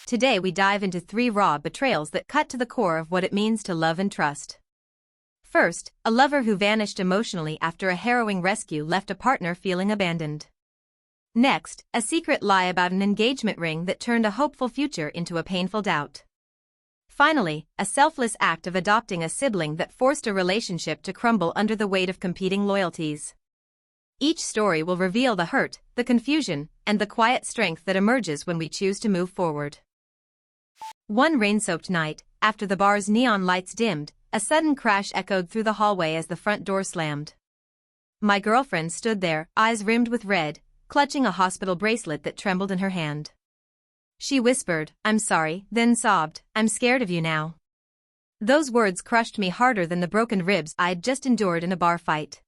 Today we dive into 3 raw betrayals that cut to the core of what it means to love and trust. First, a lover who vanished emotionally after a harrowing rescue left a partner feeling abandoned. Next, a secret lie about an engagement ring that turned a hopeful future into a painful doubt. Finally, a selfless act of adopting a sibling that forced a relationship to crumble under the weight of competing loyalties. Each story will reveal the hurt, the confusion, and the quiet strength that emerges when we choose to move forward. One rain-soaked night, after the bar's neon lights dimmed, a sudden crash echoed through the hallway as the front door slammed. My girlfriend stood there, eyes rimmed with red, clutching a hospital bracelet that trembled in her hand. She whispered, "I'm sorry," then sobbed, "I'm scared of you now." Those words crushed me harder than the broken ribs I'd just endured in a bar fight.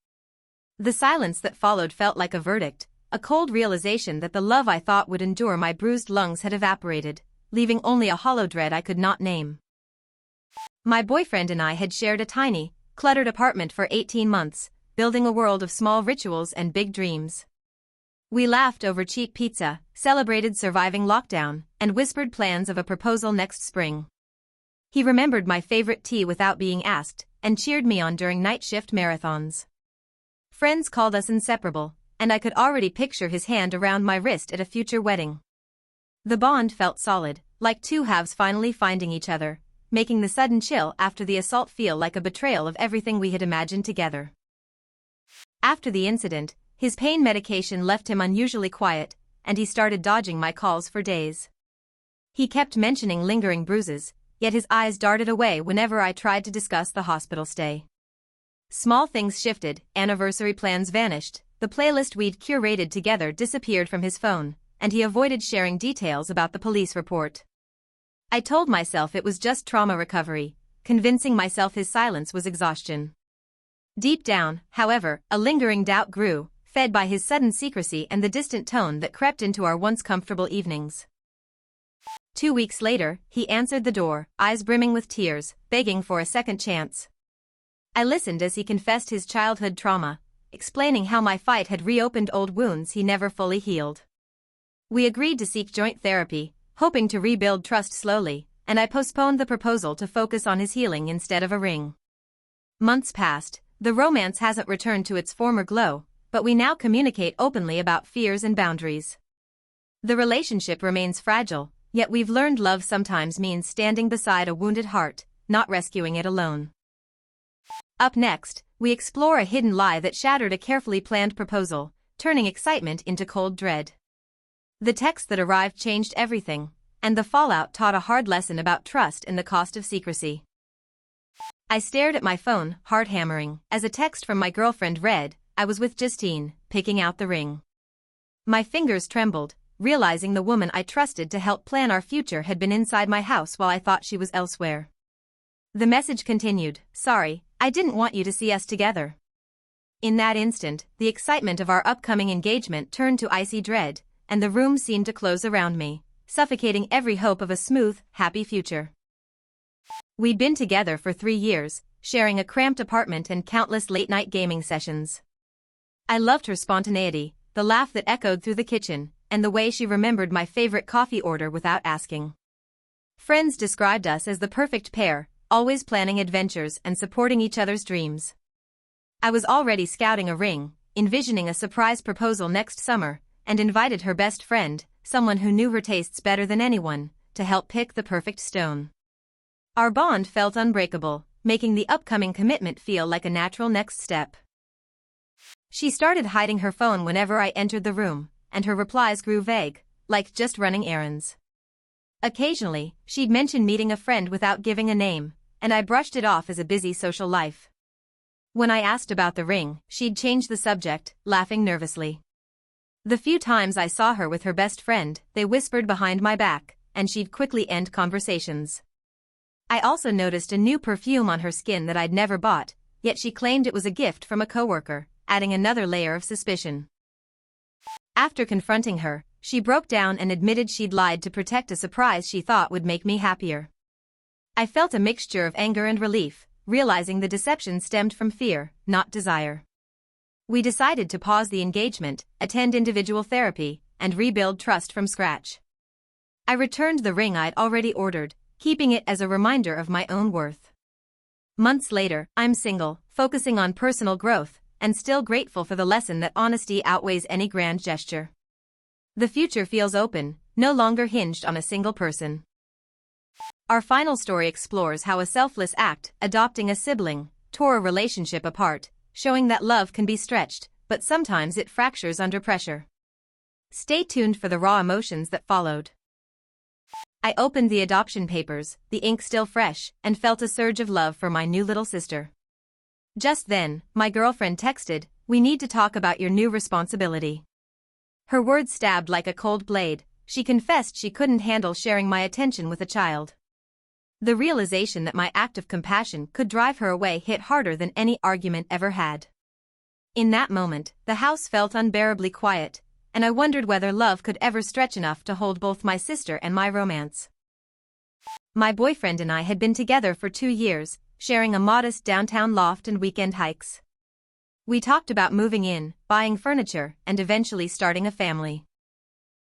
The silence that followed felt like a verdict, a cold realization that the love I thought would endure my bruised lungs had evaporated, leaving only a hollow dread I could not name. My boyfriend and I had shared a tiny, cluttered apartment for 18 months, building a world of small rituals and big dreams. We laughed over cheap pizza, celebrated surviving lockdown, and whispered plans of a proposal next spring. He remembered my favorite tea without being asked, and cheered me on during night shift marathons. Friends called us inseparable, and I could already picture his hand around my wrist at a future wedding. The bond felt solid, like two halves finally finding each other, making the sudden chill after the assault feel like a betrayal of everything we had imagined together. After the incident, his pain medication left him unusually quiet, and he started dodging my calls for days. He kept mentioning lingering bruises, yet his eyes darted away whenever I tried to discuss the hospital stay. Small things shifted, anniversary plans vanished, the playlist we'd curated together disappeared from his phone, and he avoided sharing details about the police report. I told myself it was just trauma recovery, convincing myself his silence was exhaustion. Deep down, however, a lingering doubt grew, fed by his sudden secrecy and the distant tone that crept into our once comfortable evenings. 2 weeks later, he answered the door, eyes brimming with tears, begging for a second chance. I listened as he confessed his childhood trauma, explaining how my fight had reopened old wounds he never fully healed. We agreed to seek joint therapy, hoping to rebuild trust slowly, and I postponed the proposal to focus on his healing instead of a ring. Months passed, the romance hasn't returned to its former glow, but we now communicate openly about fears and boundaries. The relationship remains fragile, yet we've learned love sometimes means standing beside a wounded heart, not rescuing it alone. Up next, we explore a hidden lie that shattered a carefully planned proposal, turning excitement into cold dread. The text that arrived changed everything, and the fallout taught a hard lesson about trust and the cost of secrecy. I stared at my phone, heart hammering, as a text from my girlfriend read, "I was with Justine, picking out the ring." My fingers trembled, realizing the woman I trusted to help plan our future had been inside my house while I thought she was elsewhere. The message continued, "Sorry, I didn't want you to see us together." In that instant, the excitement of our upcoming engagement turned to icy dread, and the room seemed to close around me, suffocating every hope of a smooth, happy future. We'd been together for 3 years, sharing a cramped apartment and countless late-night gaming sessions. I loved her spontaneity, the laugh that echoed through the kitchen, and the way she remembered my favorite coffee order without asking. Friends described us as the perfect pair, always planning adventures and supporting each other's dreams. I was already scouting a ring, envisioning a surprise proposal next summer, and invited her best friend, someone who knew her tastes better than anyone, to help pick the perfect stone. Our bond felt unbreakable, making the upcoming commitment feel like a natural next step. She started hiding her phone whenever I entered the room, and her replies grew vague, like just running errands. Occasionally, she'd mention meeting a friend without giving a name, and I brushed it off as a busy social life. When I asked about the ring, she'd change the subject, laughing nervously. The few times I saw her with her best friend, they whispered behind my back, and she'd quickly end conversations. I also noticed a new perfume on her skin that I'd never bought, yet she claimed it was a gift from a coworker, adding another layer of suspicion. After confronting her, she broke down and admitted she'd lied to protect a surprise she thought would make me happier. I felt a mixture of anger and relief, realizing the deception stemmed from fear, not desire. We decided to pause the engagement, attend individual therapy, and rebuild trust from scratch. I returned the ring I'd already ordered, keeping it as a reminder of my own worth. Months later, I'm single, focusing on personal growth, and still grateful for the lesson that honesty outweighs any grand gesture. The future feels open, no longer hinged on a single person. Our final story explores how a selfless act, adopting a sibling, tore a relationship apart, showing that love can be stretched, but sometimes it fractures under pressure. Stay tuned for the raw emotions that followed. I opened the adoption papers, the ink still fresh, and felt a surge of love for my new little sister. Just then, my girlfriend texted, "We need to talk about your new responsibility." Her words stabbed like a cold blade. She confessed she couldn't handle sharing my attention with a child. The realization that my act of compassion could drive her away hit harder than any argument ever had. In that moment, the house felt unbearably quiet, and I wondered whether love could ever stretch enough to hold both my sister and my romance. My boyfriend and I had been together for 2 years, sharing a modest downtown loft and weekend hikes. We talked about moving in, buying furniture, and eventually starting a family.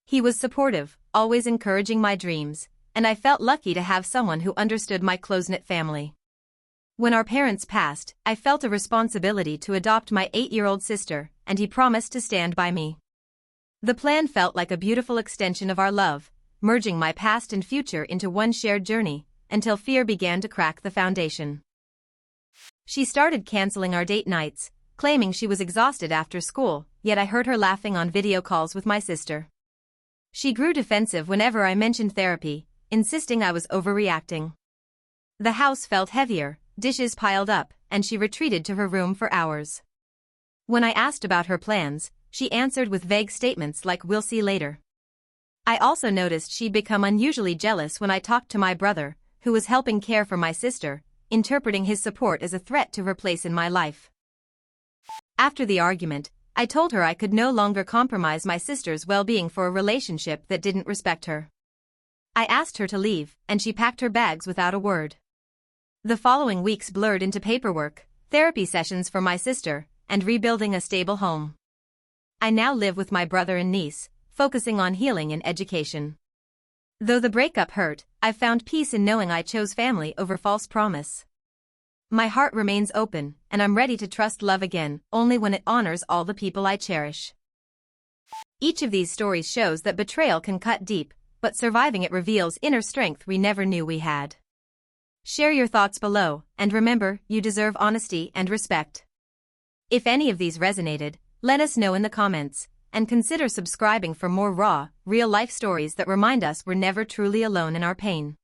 He was supportive, always encouraging my dreams, and I felt lucky to have someone who understood my close-knit family. When our parents passed, I felt a responsibility to adopt my 8-year-old sister, and he promised to stand by me. The plan felt like a beautiful extension of our love, merging my past and future into one shared journey, until fear began to crack the foundation. She started canceling our date nights, claiming she was exhausted after school, yet I heard her laughing on video calls with my sister. She grew defensive whenever I mentioned therapy, insisting I was overreacting. The house felt heavier, dishes piled up, and she retreated to her room for hours. When I asked about her plans, she answered with vague statements like "we'll see later." I also noticed she'd become unusually jealous when I talked to my brother, who was helping care for my sister, interpreting his support as a threat to her place in my life. After the argument, I told her I could no longer compromise my sister's well-being for a relationship that didn't respect her. I asked her to leave, and she packed her bags without a word. The following weeks blurred into paperwork, therapy sessions for my sister, and rebuilding a stable home. I now live with my brother and niece, focusing on healing and education. Though the breakup hurt, I found peace in knowing I chose family over false promise. My heart remains open, and I'm ready to trust love again, only when it honors all the people I cherish. Each of these stories shows that betrayal can cut deep, but surviving it reveals inner strength we never knew we had. Share your thoughts below, and remember, you deserve honesty and respect. If any of these resonated, let us know in the comments, and consider subscribing for more raw, real-life stories that remind us we're never truly alone in our pain.